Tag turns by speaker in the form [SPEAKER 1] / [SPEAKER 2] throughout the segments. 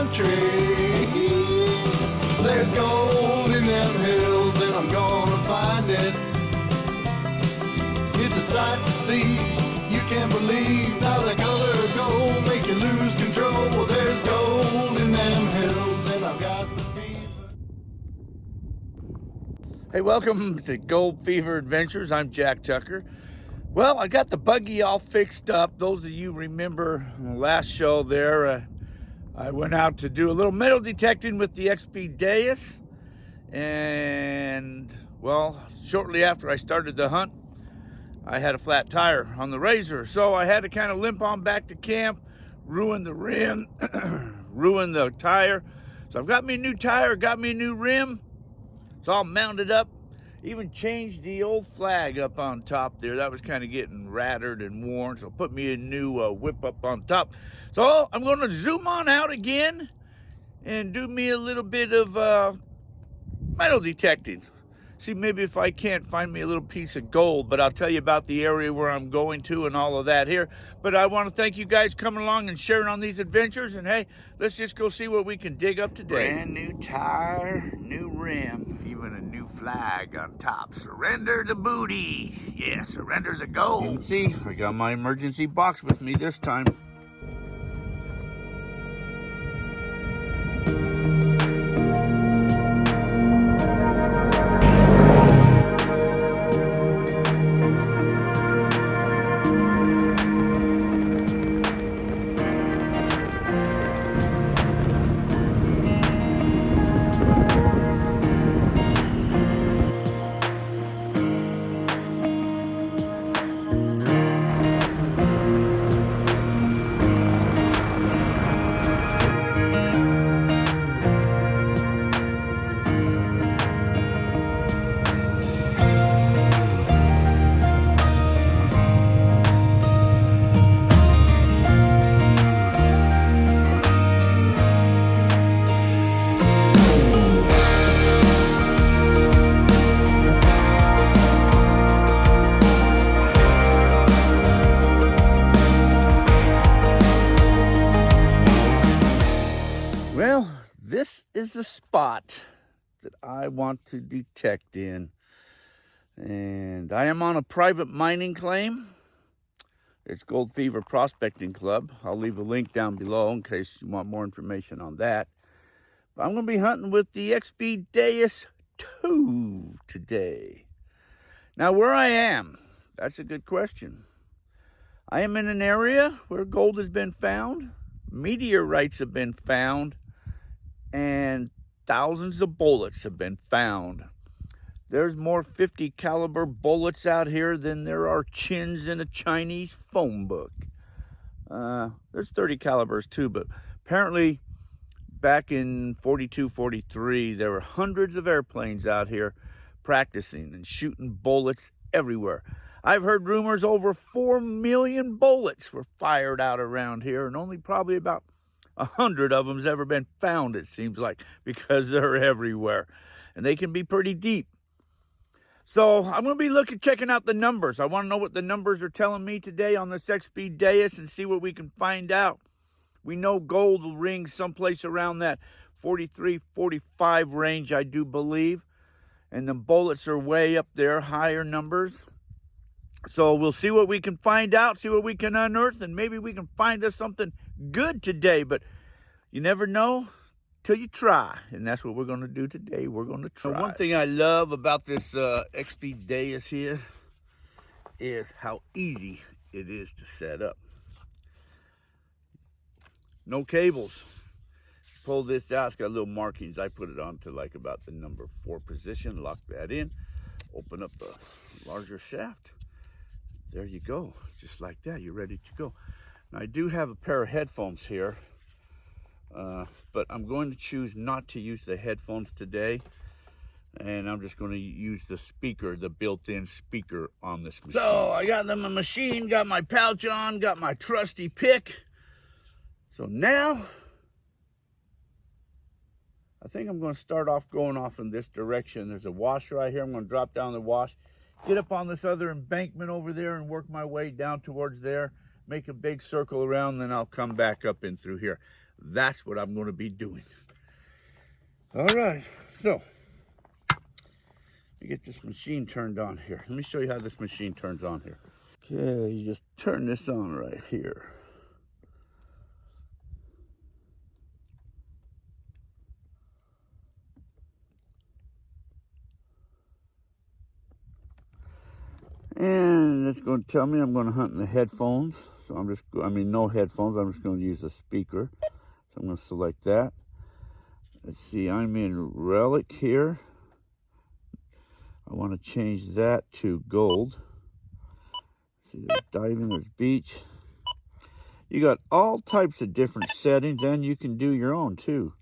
[SPEAKER 1] country. There's gold in them hills and I'm gonna find it. It's a sight to see, you can't believe how the color of gold makes you lose control. Well, there's gold in them hills and I've got the fever.
[SPEAKER 2] Hey, welcome to Gold Fever Adventures. I'm Jack Tucker. Well, I got the buggy all fixed up. Those of you remember the last show there, I went out to do a little metal detecting with the XP DEUS. And, well, shortly after I started the hunt, I had a flat tire on the Razor. So I had to kind of limp on back to camp, ruin the rim, ruin the tire. So I've got me a new tire, got me a new rim. It's all mounted up. Even changed the old flag up on top there. That was kind of getting rattered and worn. So put me a new whip up on top. So I'm going to zoom on out again and do me a little bit of metal detecting. See maybe if I can't find me a little piece of gold, but I'll tell you about the area where I'm going to and all of that here. But I want to thank you guys coming along and sharing on these adventures. And hey, let's just go see what we can dig up today. Brand new tire, new rim, even a new flag on top. Surrender the booty. Yeah, surrender the gold. You can see I got my emergency box with me this time. Well, this is the spot that I want to detect in. And I am on a private mining claim. It's Gold Fever Prospecting Club. I'll leave a link down below in case you want more information on that. But I'm going to be hunting with the XP DEUS 2 today. Now, where I am, that's a good question. I am in an area where gold has been found, meteorites have been found, and thousands of bullets have been found. There's more 50 caliber bullets out here than there are chins in a Chinese phone book. There's 30 calibers too, but apparently back in 42, 43, there were hundreds of airplanes out here practicing and shooting bullets everywhere. I've heard rumors over 4 million bullets were fired out around here, and only probably about 100 of them's ever been found, it seems like, because they're everywhere. And they can be pretty deep. So I'm going to be checking out the numbers. I want to know what the numbers are telling me today on this XP DEUS and see what we can find out. We know gold will ring someplace around that 43, 45 range, I do believe. And the bullets are way up there, higher numbers. So we'll see what we can find out, see what we can unearth, and maybe we can find us something good today. But you never know till you try, and that's what we're going to do today. We're going to try. One thing I love about this XP DEUS here is how easy it is to set up. No cables. Pull this out. It's got little markings. I put it on to like about the number 4 position. Lock that in. Open up the larger shaft. There you go. Just like that. You're ready to go. Now, I do have a pair of headphones here. But I'm going to choose not to use the headphones today. And I'm just going to use the speaker, the built-in speaker on this machine. So I got my machine, got my pouch on, got my trusty pick. So now, I think I'm going to start off going off in this direction. There's a wash right here. I'm going to drop down the wash, get up on this other embankment over there and work my way down towards there, make a big circle around, then I'll come back up in through here. that's what I'm going to be doing. All right, so let me get this machine turned on here. Let me show you how this machine turns on here. Okay, you just turn this on right here. And it's going to tell me I'm going to hunt in the headphones. So no headphones. I'm just going to use a speaker. So I'm going to select that. Let's see, I'm in relic here. I want to change that to gold. See, there's diving, there's beach. You got all types of different settings, and you can do your own too.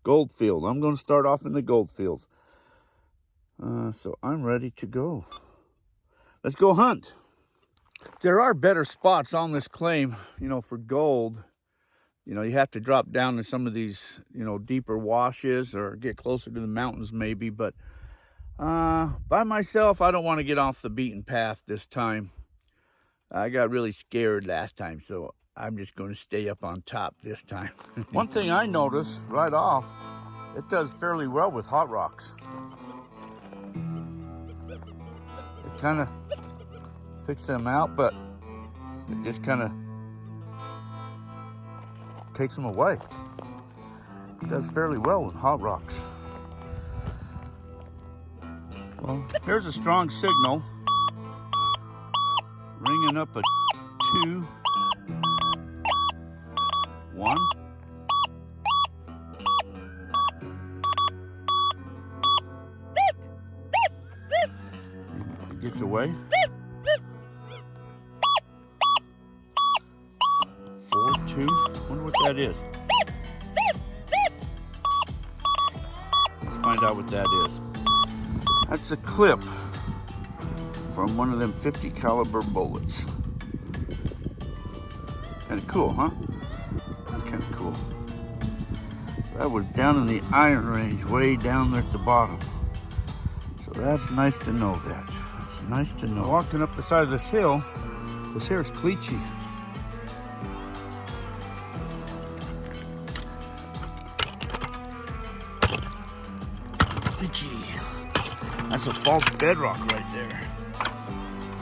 [SPEAKER 2] Gold field. I'm going to start off in the gold fields. So I'm ready to go. Let's go hunt. There are better spots on this claim, for gold. You have to drop down to some of these, deeper washes or get closer to the mountains maybe. But by myself, I don't want to get off the beaten path this time. I got really scared last time, so I'm just going to stay up on top this time. One thing I noticed right off, it does fairly well with hot rocks. It kind of picks them out, but it just kind of takes them away. It does fairly well with hot rocks. Well, here's a strong signal. Ringing up a 2, 1. It gets away. 4, 2. Wonder what that is. Let's find out what that is. That's a clip from one of them 50 caliber bullets. Kind of cool, huh? That's kind of cool. That was down in the iron range, way down there at the bottom. So that's nice to know that. That's nice to know. Walking up the side of this hill here is Cleachy. That's a false bedrock right there.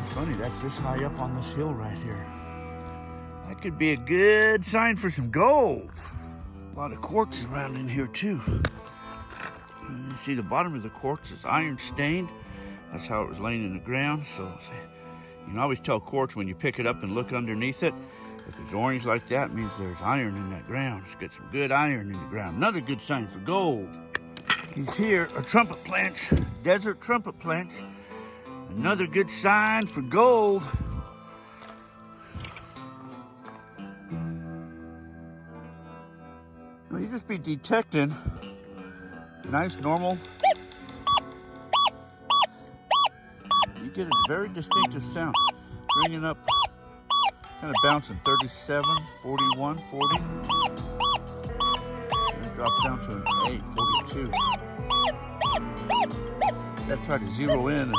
[SPEAKER 2] It's funny, that's this high up on this hill right here. That could be a good sign for some gold. A lot of quartz around in here too. You see the bottom of the quartz is iron stained. That's how it was laying in the ground. So you can always tell quartz when you pick it up and look underneath it. If it's orange like that, it means there's iron in that ground. It's got some good iron in the ground. Another good sign for gold. These here are trumpet plants, desert trumpet plants. Another good sign for gold. Well, you just be detecting nice, normal. You get a very distinctive sound. Bringing up, kind of bouncing 37, 41, 40. Drop down to an 8, 42. Gotta try to zero in and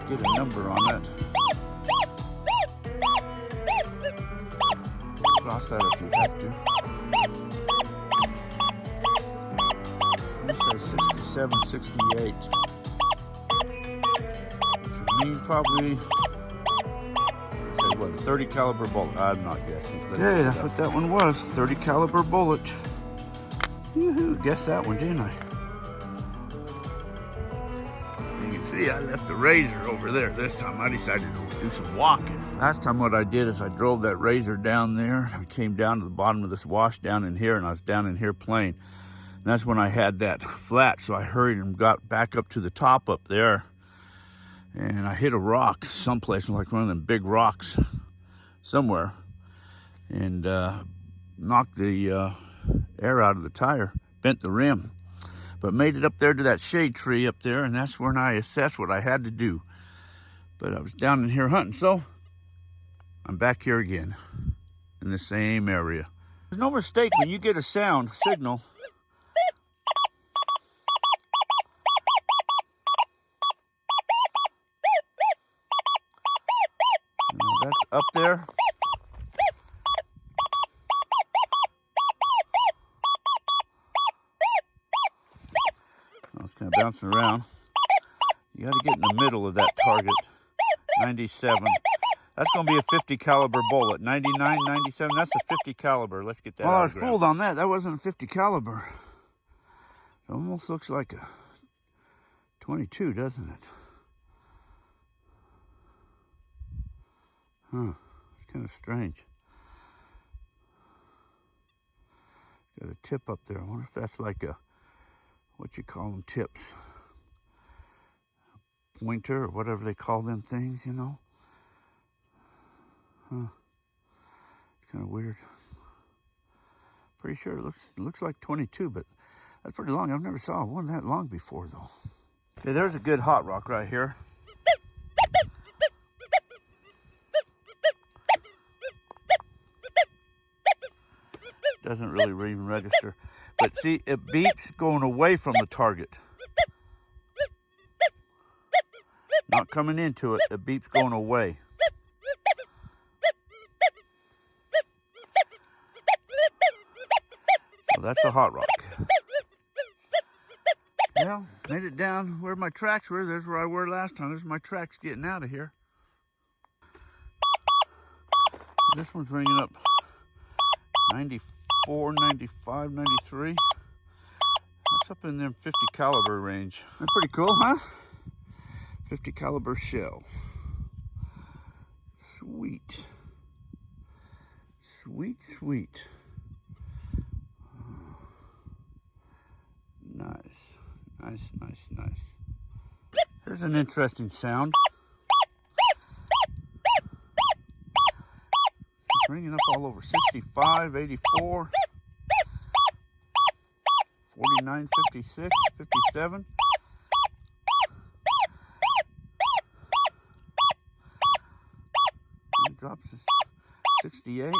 [SPEAKER 2] get a number on that. Cross that if you have to. I'm gonna say 67, 68. Which would mean probably, say what, a 30 caliber bullet. I'm not guessing. Okay, that's what that one was, 30 caliber bullet. Yoo-hoo, guessed that one, didn't I? You can see I left the razor over there. This time I decided to do some walking. Last time what I did is I drove that razor down there. I came down to the bottom of this wash down in here, and I was down in here playing. And that's when I had that flat, so I hurried and got back up to the top up there. And I hit a rock someplace, like one of them big rocks somewhere. And knocked the air out of the tire, bent the rim, but made it up there to that shade tree up there, and that's when I assessed what I had to do. But I was down in here hunting, so I'm back here again in the same area. There's no mistake when you get a sound signal. up there. Oh, it's kind of bouncing around. You got to get in the middle of that target. 97. That's going to be a 50 caliber bullet. 99, 97, that's a 50 caliber. Let's get that out of the ground. Oh, I was fooled on that. That wasn't a 50 caliber. It almost looks like a 22, doesn't it? Huh, it's kind of strange. Got a tip up there. I wonder if that's like a, what you call them, tips. Pointer or whatever they call them things, you know? Huh. It's kind of weird. Pretty sure it looks like 22, but that's pretty long. I've never saw one that long before, though. Okay, there's a good hot rock right here. Doesn't really even register. But see, it beeps going away from the target. Not coming into it, it beeps going away. So that's a hot rock. Well, made it down where my tracks were. There's where I were last time. There's my tracks getting out of here. This one's ringing up 94, 95, 93. That's up in them 50 caliber range. That's pretty cool, huh? 50 caliber shell. Sweet. Sweet, sweet. Nice. Nice, nice, nice. Here's an interesting sound. It's ringing up all over 65, 84, 49, 56, 57. And it drops to 68.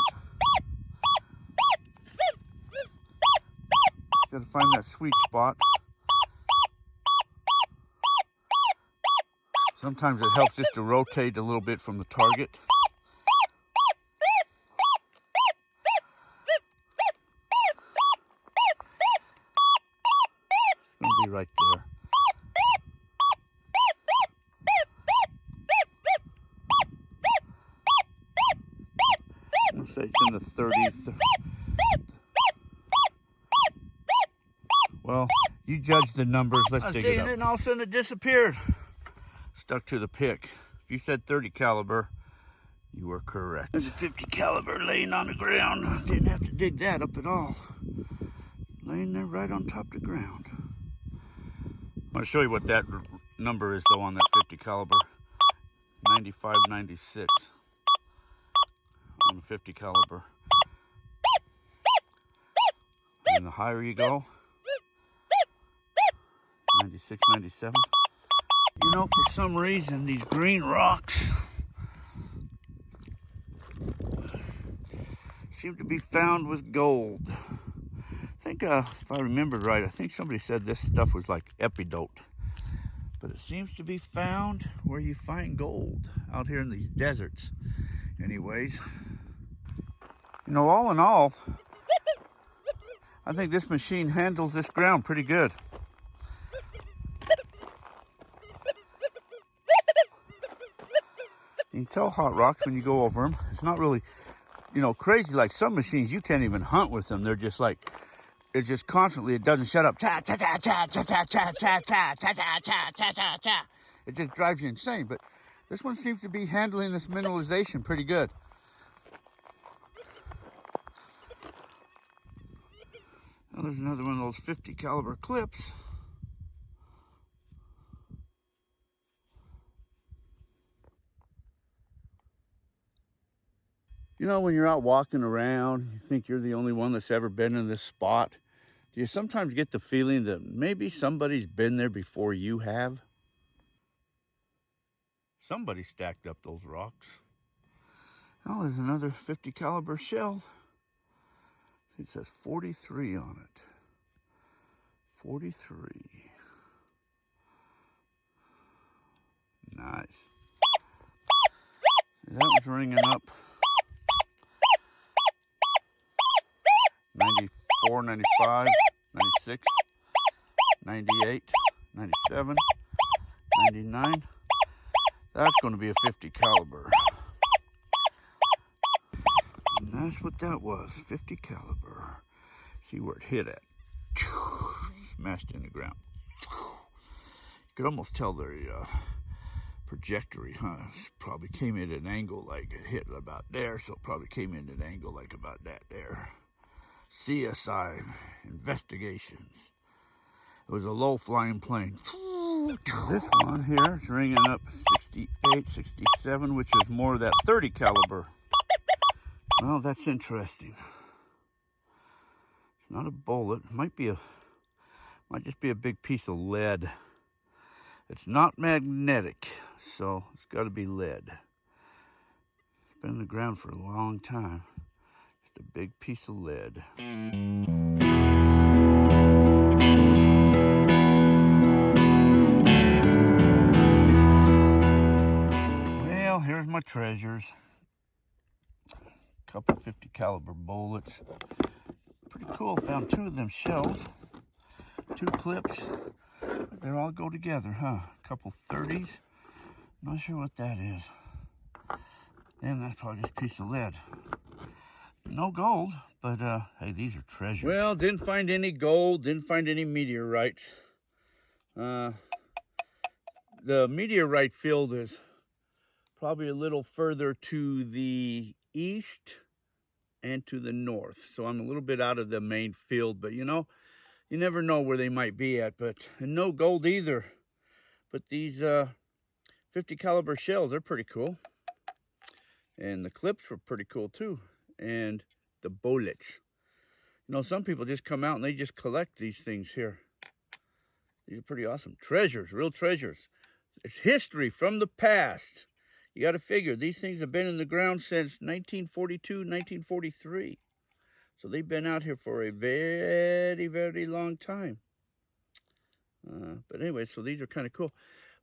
[SPEAKER 2] Got to find that sweet spot. Sometimes it helps just to rotate a little bit from the target. It's going to be right there. I'm going to say it's in the 30s. Well, you judge the numbers. Let's dig it up. And all of a sudden it disappeared. Stuck to the pick. If you said 30 caliber, you were correct. There's a 50 caliber laying on the ground. Didn't have to dig that up at all. Laying there right on top of the ground. I'm going to show you what that number is though on that 50 caliber. 95, 96 on the 50 caliber. And the higher you go, 96, 97. You know, for some reason, these green rocks seem to be found with gold. I think, if I remember right, I think somebody said this stuff was like epidote. But it seems to be found where you find gold, out here in these deserts. Anyways, you know, all in all, I think this machine handles this ground pretty good. You can tell hot rocks when you go over them. It's not really, you know, crazy like some machines. You can't even hunt with them. They're just like, it's just constantly, it doesn't shut up. Cha, cha, cha, cha, cha, cha, cha, cha, cha, cha, cha, cha, cha, cha, cha. It just drives you insane. But this one seems to be handling this mineralization pretty good. Now there's another one of those 50 caliber clips. You know, when you're out walking around, you think you're the only one that's ever been in this spot. Do you sometimes get the feeling that maybe somebody's been there before you have? Somebody stacked up those rocks. Oh, there's another 50 caliber shell. It says 43 on it. 43. Nice. That was ringing up 94, 95, 96, 98, 97, 99. That's going to be a 50 caliber. And that's what that was, 50 caliber. See where it hit at. Smashed in the ground. You could almost tell the trajectory, huh? It probably came in at an angle like it hit about there, so it probably came in at an angle like about that there. CSI investigations. It was a low-flying plane. This one here is ringing up 68, 67, which is more of that 30 caliber. Well, that's interesting. It's not a bullet. It might just be a big piece of lead. It's not magnetic, so it's got to be lead. It's been in the ground for a long time. Just a big piece of lead. Well, here's my treasures. A couple 50 caliber bullets. Pretty cool. Found 2 of them shells. 2 clips. They all go together, huh? A couple 30s. Not sure what that is. And that's probably just a piece of lead. No gold, but hey, these are treasures. Well, didn't find any gold, didn't find any meteorites. The meteorite field is probably a little further to the east and to the north. So I'm a little bit out of the main field, but you know, you never know where they might be at. And no gold either. But these 50 caliber shells, they're pretty cool. And the clips were pretty cool too. And the bullets. You know, some people just come out and they just collect these things here. These are pretty awesome. Treasures, real treasures. It's history from the past. You got to figure, these things have been in the ground since 1942, 1943. So they've been out here for a very, very long time. But anyway, so these are kind of cool.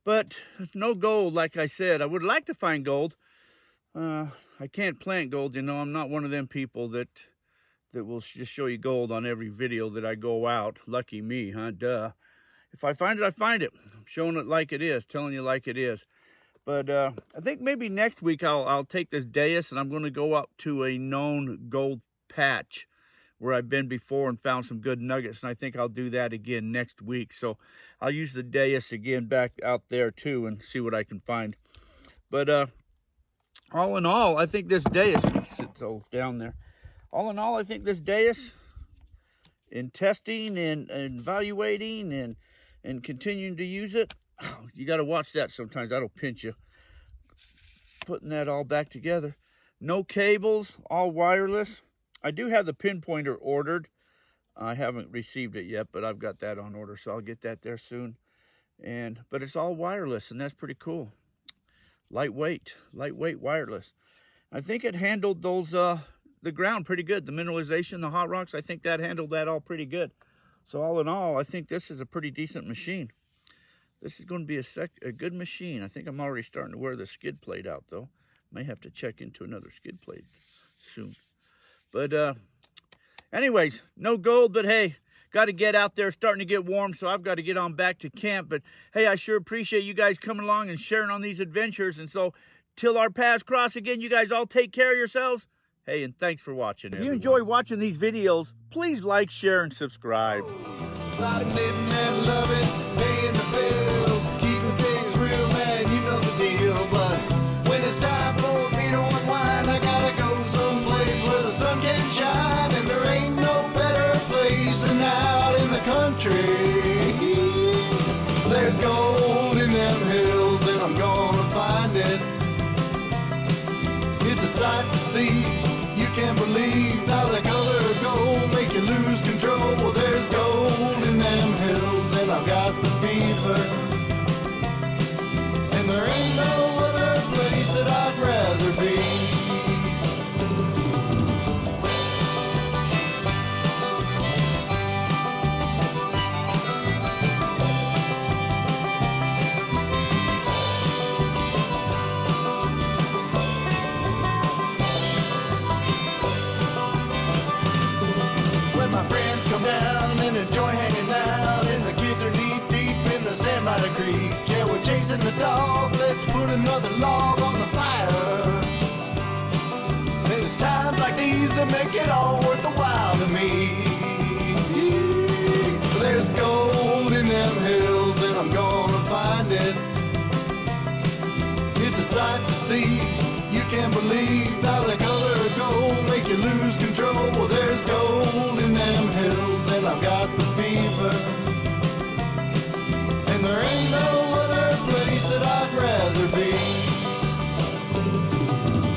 [SPEAKER 2] But no gold, like I said. I would like to find gold. I can't plant gold, you know. I'm not one of them people that will just show you gold on every video that I go out. Lucky me, huh? Duh. If I find it, I find it. I'm showing it like it is, telling you like it is. But I think maybe next week I'll take this Deus and I'm going to go up to a known gold patch where I've been before and found some good nuggets. And I think I'll do that again next week. So I'll use the Deus again back out there too and see what I can find. But all in all, I think this Deus, sits down there. All in all, I think this Deus, in testing and evaluating and continuing to use it, you got to watch that sometimes. That'll pinch you. Putting that all back together. No cables, all wireless. I do have the pinpointer ordered. I haven't received it yet, but I've got that on order, so I'll get that there soon. But it's all wireless, and that's pretty cool. Lightweight wireless. I think it handled those the ground pretty good. The mineralization, the hot rocks, I think that handled that all pretty good. So all in all, I think this is a pretty decent machine. This is going to be a good machine. I think I'm already starting to wear the skid plate out, though. May have to check into another skid plate soon. But anyways, no gold, but hey, got to get out there. Starting to get warm, so I've got to get on back to camp. But hey, I sure appreciate you guys coming along and sharing on these adventures. And so till our paths cross again, you guys all take care of yourselves. Hey, and thanks for watching. If you enjoy watching these videos, please like, share, and subscribe.
[SPEAKER 1] Living and loving, paying the bills, keeping things real, man, you know the deal. But when it's time for me to unwind, I gotta go someplace where the sun can shine, and there ain't no better place than out in the country. There's gold in them hills, and I'm gonna find it. It's a sight to see. You can't believe how the color of gold makes you lose control. Well, there's gold in them hills, and I've got the fever. And there ain't no other place that I'd rather be. creek. Yeah, we're chasing the dog, let's put another log on the fire. There's times like these that make it all worth the while to me. There's gold in them hills and I'm gonna find it. It's a sight to see, you can't believe how the color of gold makes you lose control. Well, there's gold in them hills and I've got the fever. And there ain't no other place that I'd rather be.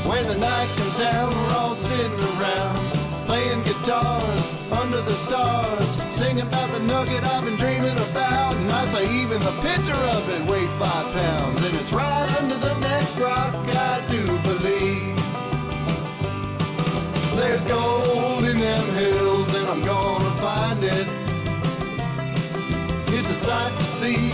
[SPEAKER 1] When the night comes down, we're all sitting around, playing guitars under the stars, singing about the nugget I've been dreaming about. And I say even the picture of it weighed 5 pounds, and it's right under the next rock, I do believe. There's gold in them hills and I'm gonna find it. It's a sight to see,